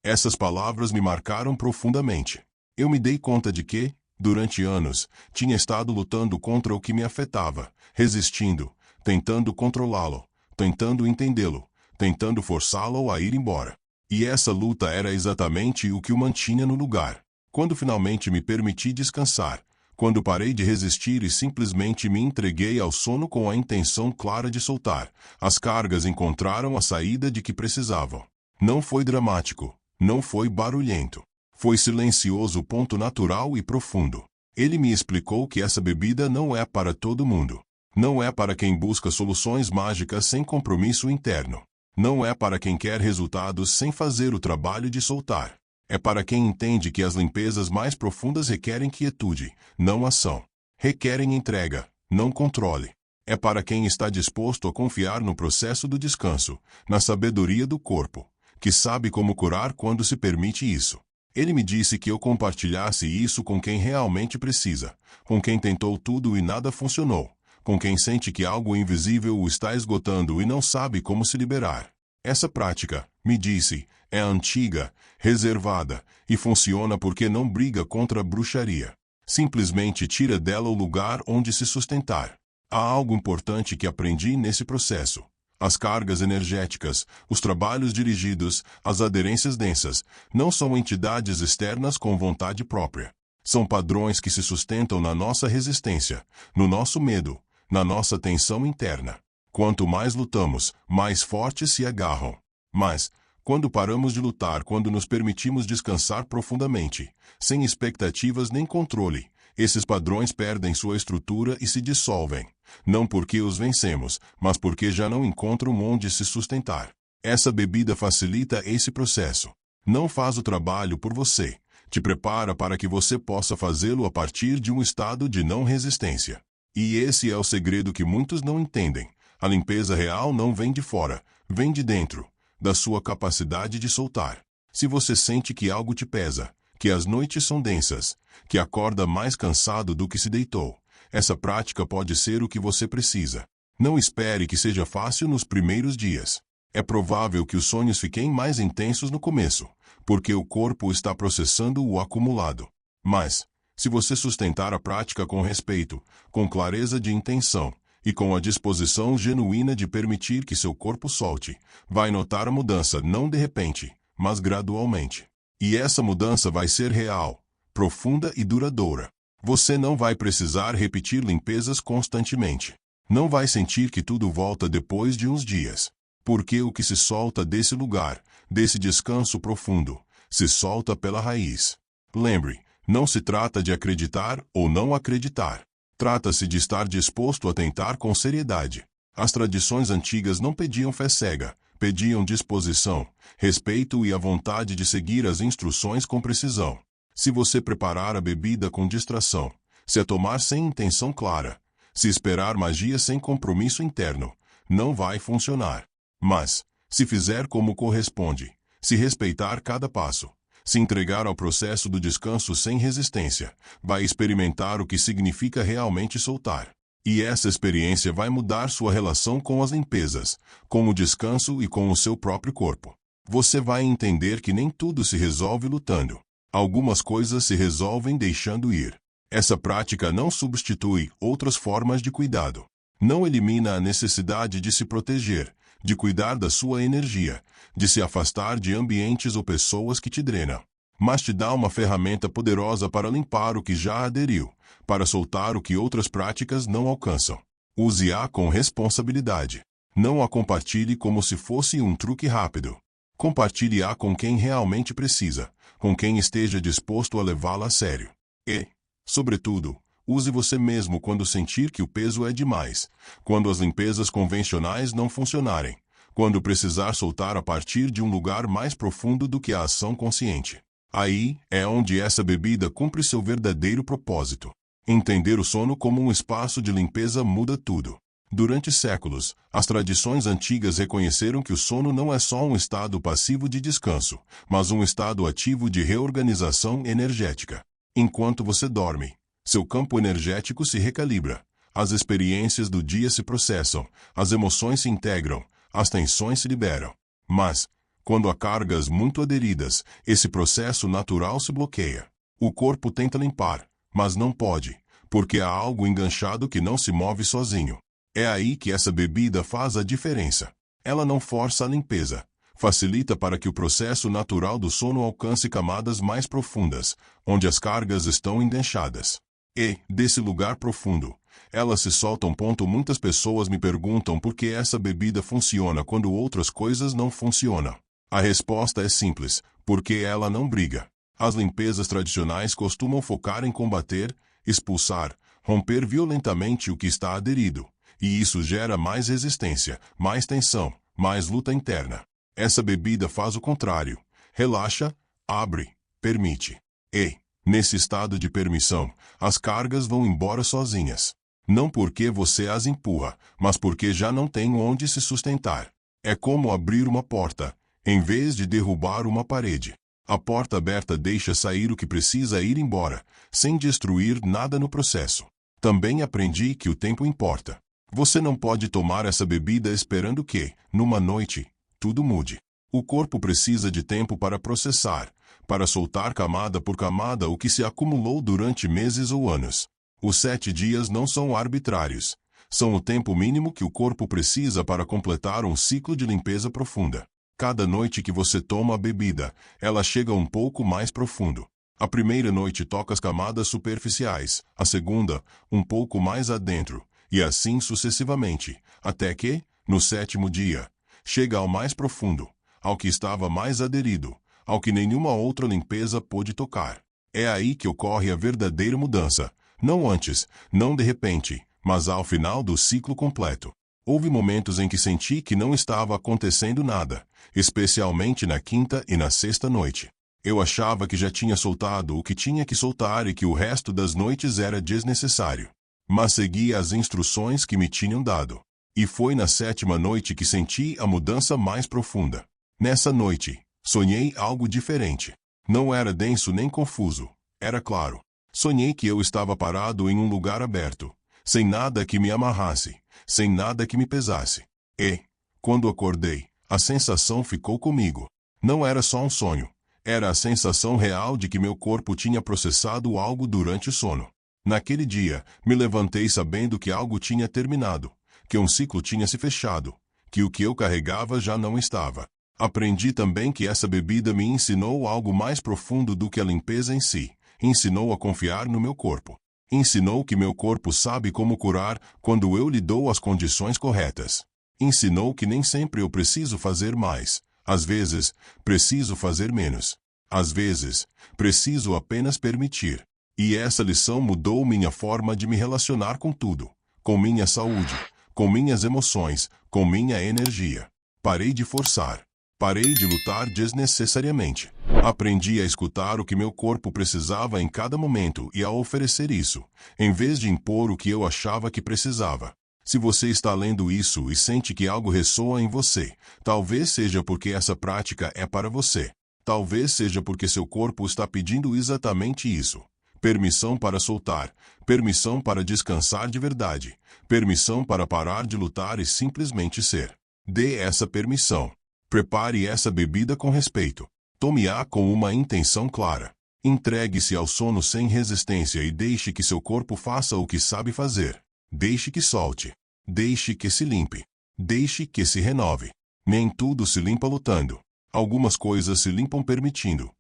Essas palavras me marcaram profundamente. Eu me dei conta de que, durante anos, tinha estado lutando contra o que me afetava, resistindo, tentando controlá-lo, tentando entendê-lo, tentando forçá-lo a ir embora. E essa luta era exatamente o que o mantinha no lugar. Quando finalmente me permiti descansar, quando parei de resistir e simplesmente me entreguei ao sono com a intenção clara de soltar, as cargas encontraram a saída de que precisavam. Não foi dramático, não foi barulhento. Foi silencioso, natural e profundo. Ele me explicou que essa bebida não é para todo mundo. Não é para quem busca soluções mágicas sem compromisso interno. Não é para quem quer resultados sem fazer o trabalho de soltar. É para quem entende que as limpezas mais profundas requerem quietude, não ação. Requerem entrega, não controle. É para quem está disposto a confiar no processo do descanso, na sabedoria do corpo, que sabe como curar quando se permite isso. Ele me disse que eu compartilhasse isso com quem realmente precisa, com quem tentou tudo e nada funcionou, com quem sente que algo invisível o está esgotando e não sabe como se liberar. Essa prática, me disse, é antiga, reservada, e funciona porque não briga contra a bruxaria. Simplesmente tira dela o lugar onde se sustentar. Há algo importante que aprendi nesse processo. As cargas energéticas, os trabalhos dirigidos, as aderências densas, não são entidades externas com vontade própria. São padrões que se sustentam na nossa resistência, no nosso medo, na nossa tensão interna. Quanto mais lutamos, mais fortes se agarram. Mas, quando paramos de lutar, quando nos permitimos descansar profundamente, sem expectativas nem controle, esses padrões perdem sua estrutura e se dissolvem. Não porque os vencemos, mas porque já não encontram onde se sustentar. Essa bebida facilita esse processo. Não faz o trabalho por você. Te prepara para que você possa fazê-lo a partir de um estado de não resistência. E esse é o segredo que muitos não entendem. A limpeza real não vem de fora, vem de dentro, da sua capacidade de soltar. Se você sente que algo te pesa, que as noites são densas, que acorda mais cansado do que se deitou, essa prática pode ser o que você precisa. Não espere que seja fácil nos primeiros dias. É provável que os sonhos fiquem mais intensos no começo, porque o corpo está processando o acumulado. Mas, se você sustentar a prática com respeito, com clareza de intenção, e com a disposição genuína de permitir que seu corpo solte, vai notar a mudança não de repente, mas gradualmente. E essa mudança vai ser real, profunda e duradoura. Você não vai precisar repetir limpezas constantemente. Não vai sentir que tudo volta depois de uns dias. Porque o que se solta desse lugar, desse descanso profundo, se solta pela raiz. Lembre, não se trata de acreditar ou não acreditar. Trata-se de estar disposto a tentar com seriedade. As tradições antigas não pediam fé cega, pediam disposição, respeito e a vontade de seguir as instruções com precisão. Se você preparar a bebida com distração, Se a tomar sem intenção clara, se esperar magia sem compromisso interno, não vai funcionar. Mas, se fizer como corresponde, se respeitar cada passo, se entregar ao processo do descanso sem resistência, vai experimentar o que significa realmente soltar. E essa experiência vai mudar sua relação com as limpezas, com o descanso e com o seu próprio corpo. Você vai entender que nem tudo se resolve lutando. Algumas coisas se resolvem deixando ir. Essa prática não substitui outras formas de cuidado. Não elimina a necessidade de se proteger, de cuidar da sua energia, de se afastar de ambientes ou pessoas que te drenam. Mas te dá uma ferramenta poderosa para limpar o que já aderiu, para soltar o que outras práticas não alcançam. Use-a com responsabilidade. Não a compartilhe como se fosse um truque rápido. Compartilhe-a com quem realmente precisa, com quem esteja disposto a levá-la a sério. E, sobretudo, use você mesmo quando sentir que o peso é demais, quando as limpezas convencionais não funcionarem, quando precisar soltar a partir de um lugar mais profundo do que a ação consciente. Aí é onde essa bebida cumpre seu verdadeiro propósito. Entender o sono como um espaço de limpeza muda tudo. Durante séculos, as tradições antigas reconheceram que o sono não é só um estado passivo de descanso, mas um estado ativo de reorganização energética. Enquanto você dorme, seu campo energético se recalibra, as experiências do dia se processam, as emoções se integram, as tensões se liberam. Mas, quando há cargas muito aderidas, esse processo natural se bloqueia. O corpo tenta limpar, mas não pode, porque há algo enganchado que não se move sozinho. É aí que essa bebida faz a diferença. Ela não força a limpeza, facilita para que o processo natural do sono alcance camadas mais profundas, onde as cargas estão enganchadas. E, desse lugar profundo, elas se soltam. Muitas pessoas me perguntam por que essa bebida funciona quando outras coisas não funcionam. A resposta é simples, porque ela não briga. As limpezas tradicionais costumam focar em combater, expulsar, romper violentamente o que está aderido, e isso gera mais resistência, mais tensão, mais luta interna. Essa bebida faz o contrário. Relaxa, abre, permite. E, nesse estado de permissão, as cargas vão embora sozinhas. Não porque você as empurra, mas porque já não tem onde se sustentar. É como abrir uma porta, em vez de derrubar uma parede. A porta aberta deixa sair o que precisa ir embora, sem destruir nada no processo. Também aprendi que o tempo importa. Você não pode tomar essa bebida esperando que, numa noite, tudo mude. O corpo precisa de tempo para processar, para soltar camada por camada o que se acumulou durante meses ou anos. Os 7 dias não são arbitrários. São o tempo mínimo que o corpo precisa para completar um ciclo de limpeza profunda. Cada noite que você toma a bebida, ela chega um pouco mais profundo. A primeira noite toca as camadas superficiais, a segunda, um pouco mais adentro, e assim sucessivamente, até que, no 7º dia, chega ao mais profundo, ao que estava mais aderido, ao que nenhuma outra limpeza pôde tocar. É aí que ocorre a verdadeira mudança, não antes, não de repente, mas ao final do ciclo completo. Houve momentos em que senti que não estava acontecendo nada, especialmente na 5ª e na 6ª noite. Eu achava que já tinha soltado o que tinha que soltar e que o resto das noites era desnecessário. Mas segui as instruções que me tinham dado. E foi na 7ª noite que senti a mudança mais profunda. Nessa noite, sonhei algo diferente. Não era denso nem confuso, era claro. Sonhei que eu estava parado em um lugar aberto, sem nada que me amarrasse, sem nada que me pesasse. E, quando acordei, a sensação ficou comigo. Não era só um sonho. Era a sensação real de que meu corpo tinha processado algo durante o sono. Naquele dia, me levantei sabendo que algo tinha terminado, que um ciclo tinha se fechado, que o que eu carregava já não estava. Aprendi também que essa bebida me ensinou algo mais profundo do que a limpeza em si. Ensinou a confiar no meu corpo. Ensinou que meu corpo sabe como curar quando eu lhe dou as condições corretas. Ensinou que nem sempre eu preciso fazer mais. Às vezes, preciso fazer menos. Às vezes, preciso apenas permitir. E essa lição mudou minha forma de me relacionar com tudo. Com minha saúde, com minhas emoções, com minha energia. Parei de forçar. Parei de lutar desnecessariamente. Aprendi a escutar o que meu corpo precisava em cada momento e a oferecer isso, em vez de impor o que eu achava que precisava. Se você está lendo isso e sente que algo ressoa em você, talvez seja porque essa prática é para você. Talvez seja porque seu corpo está pedindo exatamente isso. Permissão para soltar, permissão para descansar de verdade, permissão para parar de lutar e simplesmente ser. Dê essa permissão. Prepare essa bebida com respeito. Tome-a com uma intenção clara. Entregue-se ao sono sem resistência e deixe que seu corpo faça o que sabe fazer. Deixe que solte. Deixe que se limpe. Deixe que se renove. Nem tudo se limpa lutando. Algumas coisas se limpam permitindo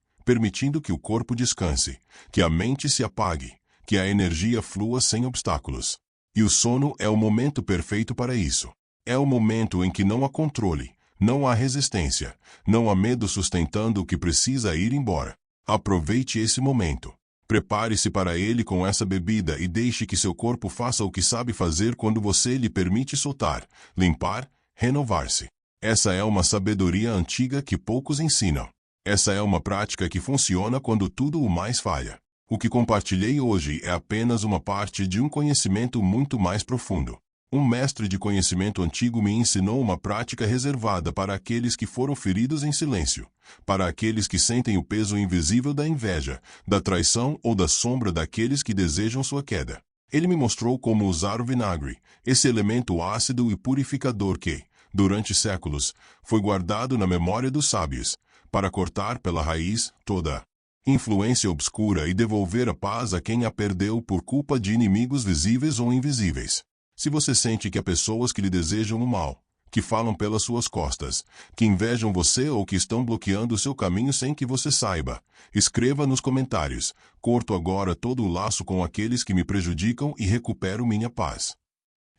que o corpo descanse, que a mente se apague, que a energia flua sem obstáculos. E o sono é o momento perfeito para isso. É o momento em que não há controle, não há resistência, não há medo sustentando o que precisa ir embora. Aproveite esse momento. Prepare-se para ele com essa bebida e deixe que seu corpo faça o que sabe fazer quando você lhe permite soltar, limpar, renovar-se. Essa é uma sabedoria antiga que poucos ensinam. Essa é uma prática que funciona quando tudo o mais falha. O que compartilhei hoje é apenas uma parte de um conhecimento muito mais profundo. Um mestre de conhecimento antigo me ensinou uma prática reservada para aqueles que foram feridos em silêncio, para aqueles que sentem o peso invisível da inveja, da traição ou da sombra daqueles que desejam sua queda. Ele me mostrou como usar o vinagre, esse elemento ácido e purificador que, durante séculos, foi guardado na memória dos sábios, para cortar pela raiz toda a influência obscura e devolver a paz a quem a perdeu por culpa de inimigos visíveis ou invisíveis. Se você sente que há pessoas que lhe desejam o mal, que falam pelas suas costas, que invejam você ou que estão bloqueando o seu caminho sem que você saiba, escreva nos comentários: corto agora todo o laço com aqueles que me prejudicam e recupero minha paz.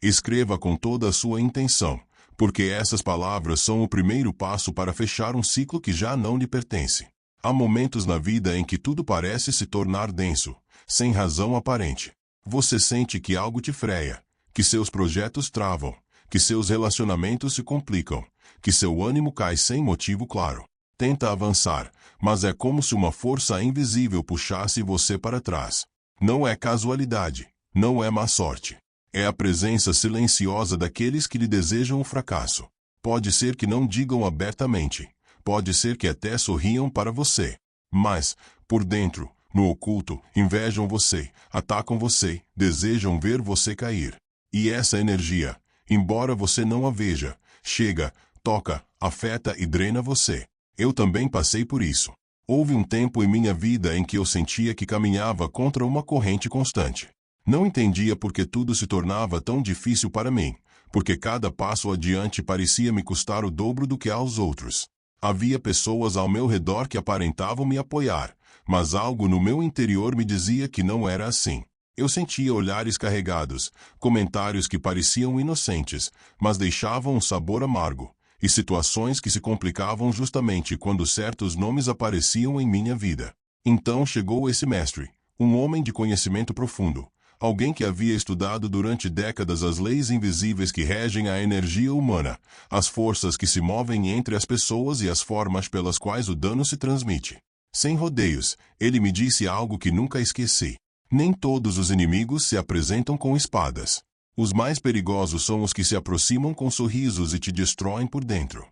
Escreva com toda a sua intenção, porque essas palavras são o primeiro passo para fechar um ciclo que já não lhe pertence. Há momentos na vida em que tudo parece se tornar denso, sem razão aparente. Você sente que algo te freia, que seus projetos travam, que seus relacionamentos se complicam, que seu ânimo cai sem motivo claro. Tenta avançar, mas é como se uma força invisível puxasse você para trás. Não é casualidade, não é má sorte. É a presença silenciosa daqueles que lhe desejam o fracasso. Pode ser que não digam abertamente, pode ser que até sorriam para você. Mas, por dentro, no oculto, invejam você, atacam você, desejam ver você cair. E essa energia, embora você não a veja, chega, toca, afeta e drena você. Eu também passei por isso. Houve um tempo em minha vida em que eu sentia que caminhava contra uma corrente constante. Não entendia por que tudo se tornava tão difícil para mim, porque cada passo adiante parecia me custar o dobro do que aos outros. Havia pessoas ao meu redor que aparentavam me apoiar, mas algo no meu interior me dizia que não era assim. Eu sentia olhares carregados, comentários que pareciam inocentes, mas deixavam um sabor amargo, e situações que se complicavam justamente quando certos nomes apareciam em minha vida. Então chegou esse mestre, um homem de conhecimento profundo, alguém que havia estudado durante décadas as leis invisíveis que regem a energia humana, as forças que se movem entre as pessoas e as formas pelas quais o dano se transmite. Sem rodeios, ele me disse algo que nunca esqueci. Nem todos os inimigos se apresentam com espadas. Os mais perigosos são os que se aproximam com sorrisos e te destroem por dentro.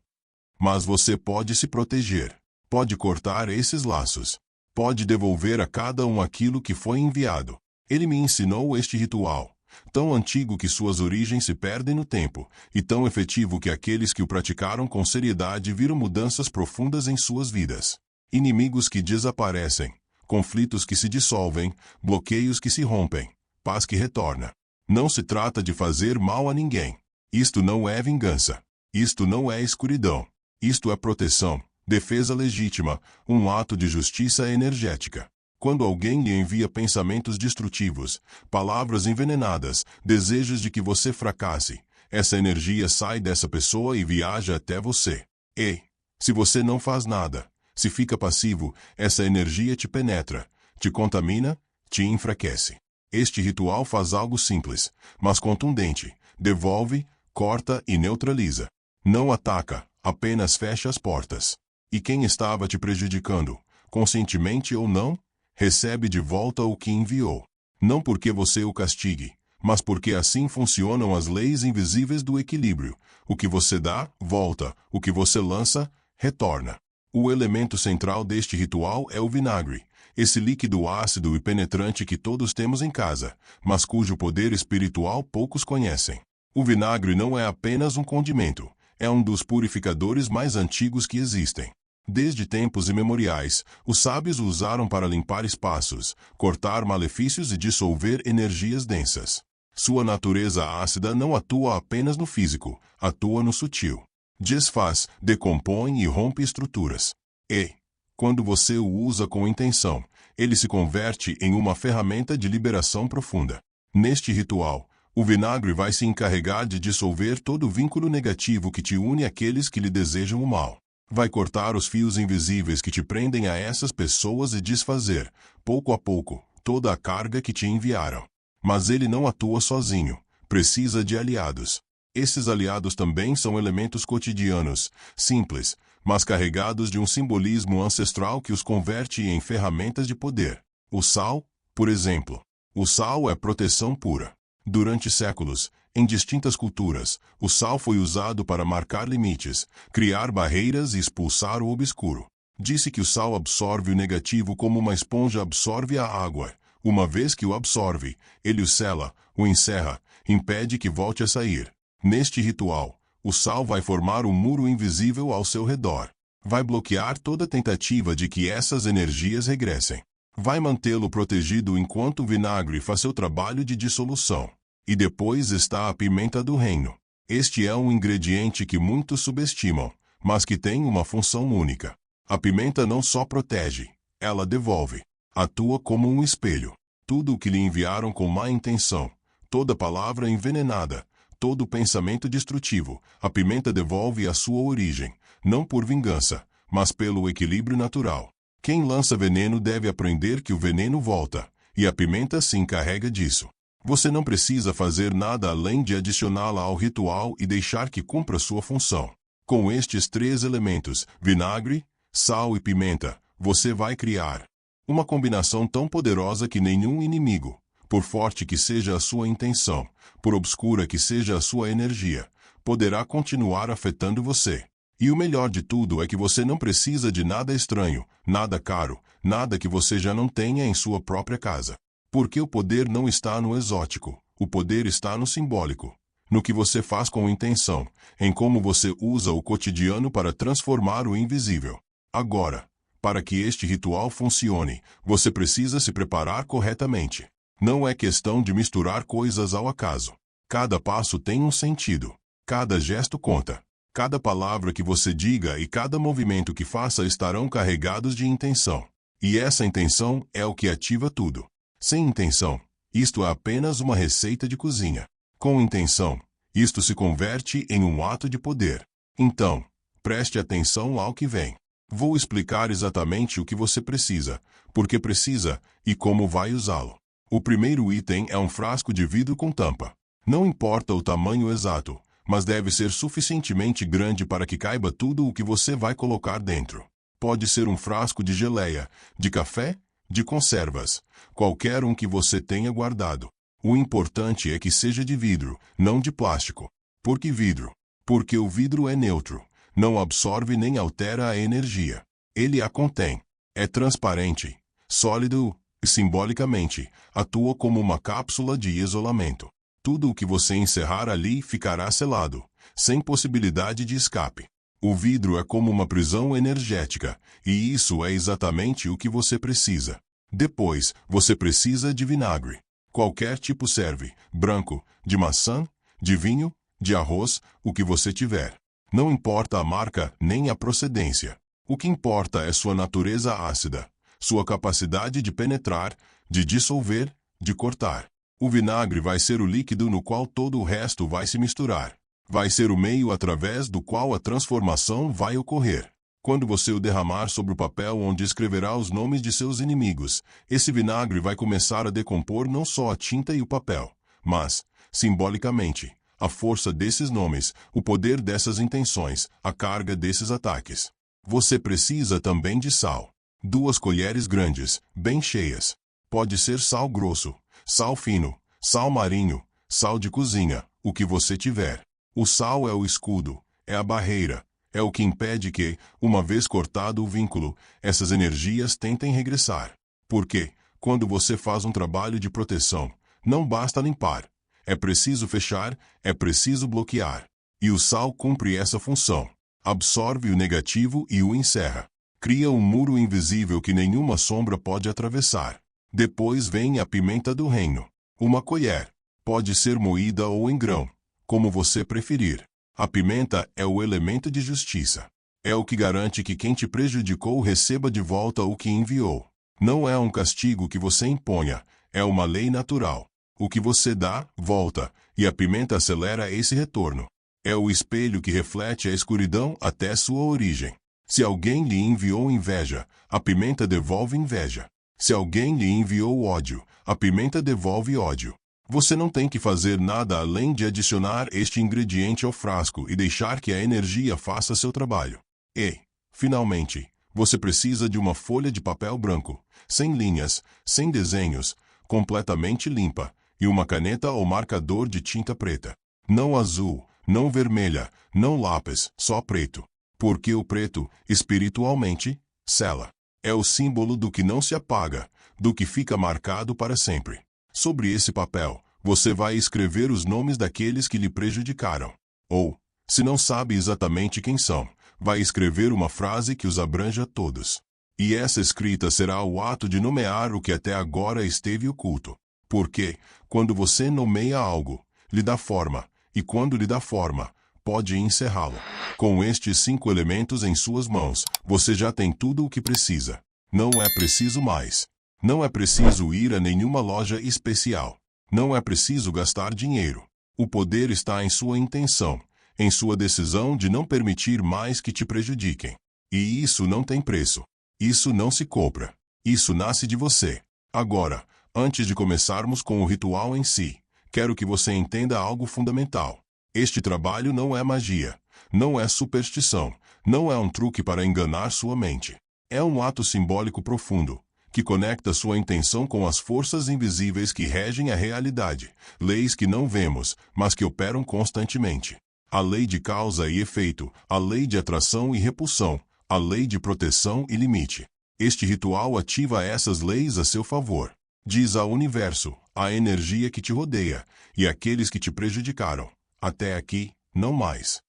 Mas você pode se proteger. Pode cortar esses laços. Pode devolver a cada um aquilo que foi enviado. Ele me ensinou este ritual, tão antigo que suas origens se perdem no tempo, e tão efetivo que aqueles que o praticaram com seriedade viram mudanças profundas em suas vidas. Inimigos que desaparecem, conflitos que se dissolvem, bloqueios que se rompem, paz que retorna. Não se trata de fazer mal a ninguém. Isto não é vingança. Isto não é escuridão. Isto é proteção, defesa legítima, um ato de justiça energética. Quando alguém lhe envia pensamentos destrutivos, palavras envenenadas, desejos de que você fracasse, essa energia sai dessa pessoa e viaja até você. E, se você não faz nada, se fica passivo, essa energia te penetra, te contamina, te enfraquece. Este ritual faz algo simples, mas contundente. Devolve, corta e neutraliza. Não ataca, apenas feche as portas. E quem estava te prejudicando, conscientemente ou não, recebe de volta o que enviou. Não porque você o castigue, mas porque assim funcionam as leis invisíveis do equilíbrio. O que você dá, volta. O que você lança, retorna. O elemento central deste ritual é o vinagre, esse líquido ácido e penetrante que todos temos em casa, mas cujo poder espiritual poucos conhecem. O vinagre não é apenas um condimento, é um dos purificadores mais antigos que existem. Desde tempos imemoriais, os sábios o usaram para limpar espaços, cortar malefícios e dissolver energias densas. Sua natureza ácida não atua apenas no físico, atua no sutil. Desfaz, decompõe e rompe estruturas. E, quando você o usa com intenção, ele se converte em uma ferramenta de liberação profunda. Neste ritual, o vinagre vai se encarregar de dissolver todo o vínculo negativo que te une àqueles que lhe desejam o mal. Vai cortar os fios invisíveis que te prendem a essas pessoas e desfazer, pouco a pouco, toda a carga que te enviaram. Mas ele não atua sozinho, precisa de aliados. Esses aliados também são elementos cotidianos, simples, mas carregados de um simbolismo ancestral que os converte em ferramentas de poder. O sal, por exemplo. O sal é proteção pura. Durante séculos, em distintas culturas, o sal foi usado para marcar limites, criar barreiras e expulsar o obscuro. Disse que o sal absorve o negativo como uma esponja absorve a água. Uma vez que o absorve, ele o sela, o encerra, impede que volte a sair. Neste ritual, o sal vai formar um muro invisível ao seu redor. Vai bloquear toda tentativa de que essas energias regressem. Vai mantê-lo protegido enquanto o vinagre faz seu trabalho de dissolução. E depois está a pimenta do reino. Este é um ingrediente que muitos subestimam, mas que tem uma função única. A pimenta não só protege, ela devolve. Atua como um espelho. Tudo o que lhe enviaram com má intenção, toda palavra envenenada, todo pensamento destrutivo, a pimenta devolve à sua origem, não por vingança, mas pelo equilíbrio natural. Quem lança veneno deve aprender que o veneno volta, e a pimenta se encarrega disso. Você não precisa fazer nada além de adicioná-la ao ritual e deixar que cumpra sua função. Com estes 3 elementos, vinagre, sal e pimenta, você vai criar uma combinação tão poderosa que nenhum inimigo, por forte que seja a sua intenção, por obscura que seja a sua energia, poderá continuar afetando você. E o melhor de tudo é que você não precisa de nada estranho, nada caro, nada que você já não tenha em sua própria casa. Porque o poder não está no exótico, o poder está no simbólico, no que você faz com intenção, em como você usa o cotidiano para transformar o invisível. Agora, para que este ritual funcione, você precisa se preparar corretamente. Não é questão de misturar coisas ao acaso. Cada passo tem um sentido. Cada gesto conta. Cada palavra que você diga e cada movimento que faça estarão carregados de intenção. E essa intenção é o que ativa tudo. Sem intenção, isto é apenas uma receita de cozinha. Com intenção, isto se converte em um ato de poder. Então, preste atenção ao que vem. Vou explicar exatamente o que você precisa, porque precisa e como vai usá-lo. O primeiro item é um frasco de vidro com tampa. Não importa o tamanho exato, mas deve ser suficientemente grande para que caiba tudo o que você vai colocar dentro. Pode ser um frasco de geleia, de café, de conservas, qualquer um que você tenha guardado. O importante é que seja de vidro, não de plástico. Por que vidro? Porque o vidro é neutro, não absorve nem altera a energia. Ele a contém. É transparente, sólido e, simbolicamente, atua como uma cápsula de isolamento. Tudo o que você encerrar ali ficará selado, sem possibilidade de escape. O vidro é como uma prisão energética, e isso é exatamente o que você precisa. Depois, você precisa de vinagre. Qualquer tipo serve, branco, de maçã, de vinho, de arroz, o que você tiver. Não importa a marca nem a procedência. O que importa é sua natureza ácida, sua capacidade de penetrar, de dissolver, de cortar. O vinagre vai ser o líquido no qual todo o resto vai se misturar. Vai ser o meio através do qual a transformação vai ocorrer. Quando você o derramar sobre o papel onde escreverá os nomes de seus inimigos, esse vinagre vai começar a decompor não só a tinta e o papel, mas, simbolicamente, a força desses nomes, o poder dessas intenções, a carga desses ataques. Você precisa também de sal. 2 colheres grandes, bem cheias. Pode ser sal grosso, sal fino, sal marinho, sal de cozinha, o que você tiver. O sal é o escudo, é a barreira, é o que impede que, uma vez cortado o vínculo, essas energias tentem regressar. Porque, quando você faz um trabalho de proteção, não basta limpar. É preciso fechar, é preciso bloquear. E o sal cumpre essa função. Absorve o negativo e o encerra. Cria um muro invisível que nenhuma sombra pode atravessar. Depois vem a pimenta do reino. 1 colher. Pode ser moída ou em grão, como você preferir. A pimenta é o elemento de justiça. É o que garante que quem te prejudicou receba de volta o que enviou. Não é um castigo que você imponha, é uma lei natural. O que você dá, volta, e a pimenta acelera esse retorno. É o espelho que reflete a escuridão até sua origem. Se alguém lhe enviou inveja, a pimenta devolve inveja. Se alguém lhe enviou ódio, a pimenta devolve ódio. Você não tem que fazer nada além de adicionar este ingrediente ao frasco e deixar que a energia faça seu trabalho. E, finalmente, você precisa de uma folha de papel branco, sem linhas, sem desenhos, completamente limpa, e uma caneta ou marcador de tinta preta. Não azul, não vermelha, não lápis, só preto. Porque o preto, espiritualmente, sela. É o símbolo do que não se apaga, do que fica marcado para sempre. Sobre esse papel, você vai escrever os nomes daqueles que lhe prejudicaram. Ou, se não sabe exatamente quem são, vai escrever uma frase que os abranja todos. E essa escrita será o ato de nomear o que até agora esteve oculto. Porque, quando você nomeia algo, lhe dá forma, e quando lhe dá forma, pode encerrá-lo. Com estes 5 elementos em suas mãos, você já tem tudo o que precisa. Não é preciso mais. Não é preciso ir a nenhuma loja especial. Não é preciso gastar dinheiro. O poder está em sua intenção, em sua decisão de não permitir mais que te prejudiquem. E isso não tem preço. Isso não se compra. Isso nasce de você. Agora, antes de começarmos com o ritual em si, quero que você entenda algo fundamental. Este trabalho não é magia, não é superstição, não é um truque para enganar sua mente. É um ato simbólico profundo, que conecta sua intenção com as forças invisíveis que regem a realidade, leis que não vemos, mas que operam constantemente. A lei de causa e efeito, a lei de atração e repulsão, a lei de proteção e limite. Este ritual ativa essas leis a seu favor. Diz ao universo, à energia que te rodeia, e àqueles que te prejudicaram. Até aqui, não mais.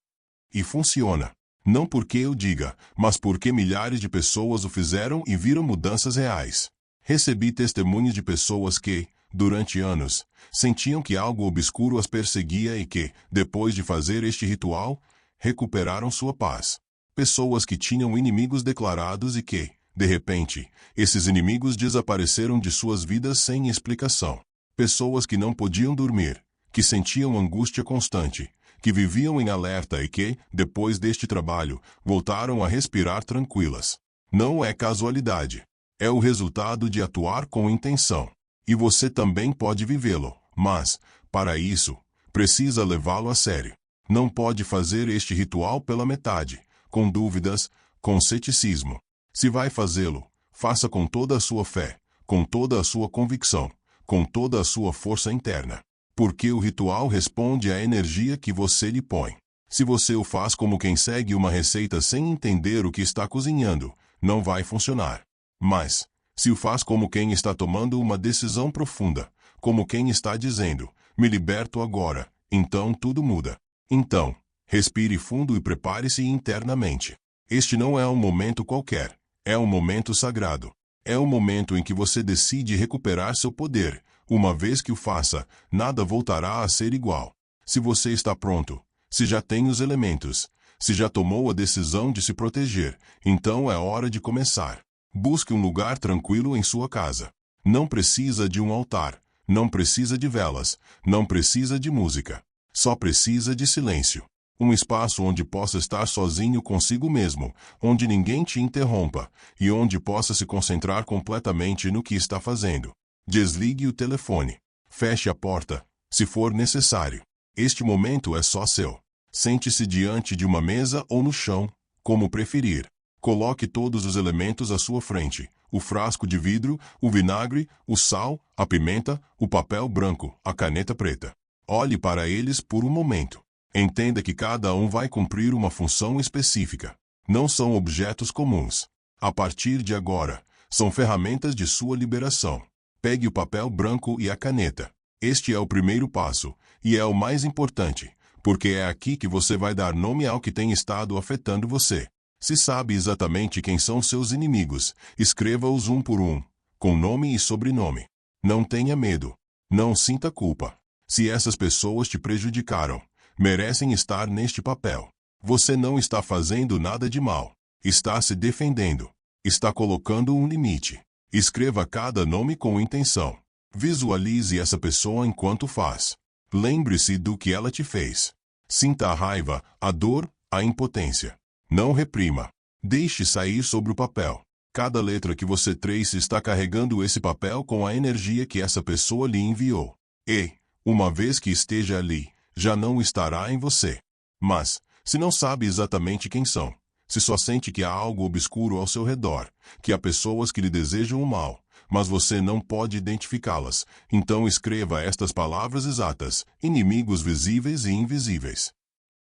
E funciona. Não porque eu diga, mas porque milhares de pessoas o fizeram e viram mudanças reais. Recebi testemunhos de pessoas que, durante anos, sentiam que algo obscuro as perseguia e que, depois de fazer este ritual, recuperaram sua paz. Pessoas que tinham inimigos declarados e que, de repente, esses inimigos desapareceram de suas vidas sem explicação. Pessoas que não podiam dormir, que sentiam angústia constante, que viviam em alerta e que, depois deste trabalho, voltaram a respirar tranquilas. Não é casualidade. É o resultado de atuar com intenção. E você também pode vivê-lo, mas, para isso, precisa levá-lo a sério. Não pode fazer este ritual pela metade, com dúvidas, com ceticismo. Se vai fazê-lo, faça com toda a sua fé, com toda a sua convicção, com toda a sua força interna. Porque o ritual responde à energia que você lhe põe. Se você o faz como quem segue uma receita sem entender o que está cozinhando, não vai funcionar. Mas, se o faz como quem está tomando uma decisão profunda, como quem está dizendo, me liberto agora, então tudo muda. Então, respire fundo e prepare-se internamente. Este não é um momento qualquer. É um momento sagrado. É um momento em que você decide recuperar seu poder. Uma vez que o faça, nada voltará a ser igual. Se você está pronto, se já tem os elementos, se já tomou a decisão de se proteger, então é hora de começar. Busque um lugar tranquilo em sua casa. Não precisa de um altar, não precisa de velas, não precisa de música. Só precisa de silêncio. Um espaço onde possa estar sozinho consigo mesmo, onde ninguém te interrompa, e onde possa se concentrar completamente no que está fazendo. Desligue o telefone. Feche a porta, se for necessário. Este momento é só seu. Sente-se diante de uma mesa ou no chão, como preferir. Coloque todos os elementos à sua frente: o frasco de vidro, o vinagre, o sal, a pimenta, o papel branco, a caneta preta. Olhe para eles por um momento. Entenda que cada um vai cumprir uma função específica. Não são objetos comuns. A partir de agora, são ferramentas de sua liberação. Pegue o papel branco e a caneta. Este é o primeiro passo, e é o mais importante, porque é aqui que você vai dar nome ao que tem estado afetando você. Se sabe exatamente quem são seus inimigos, escreva-os um por um, com nome e sobrenome. Não tenha medo. Não sinta culpa. Se essas pessoas te prejudicaram, merecem estar neste papel. Você não está fazendo nada de mal. Está se defendendo. Está colocando um limite. Escreva cada nome com intenção. Visualize essa pessoa enquanto faz. Lembre-se do que ela te fez. Sinta a raiva, a dor, a impotência. Não reprima. Deixe sair sobre o papel. Cada letra que você trace está carregando esse papel com a energia que essa pessoa lhe enviou. E, uma vez que esteja ali, já não estará em você. Mas, se não sabe exatamente quem são, se só sente que há algo obscuro ao seu redor, que há pessoas que lhe desejam o mal, mas você não pode identificá-las, então escreva estas palavras exatas: inimigos visíveis e invisíveis.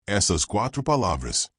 Essas 4 palavras,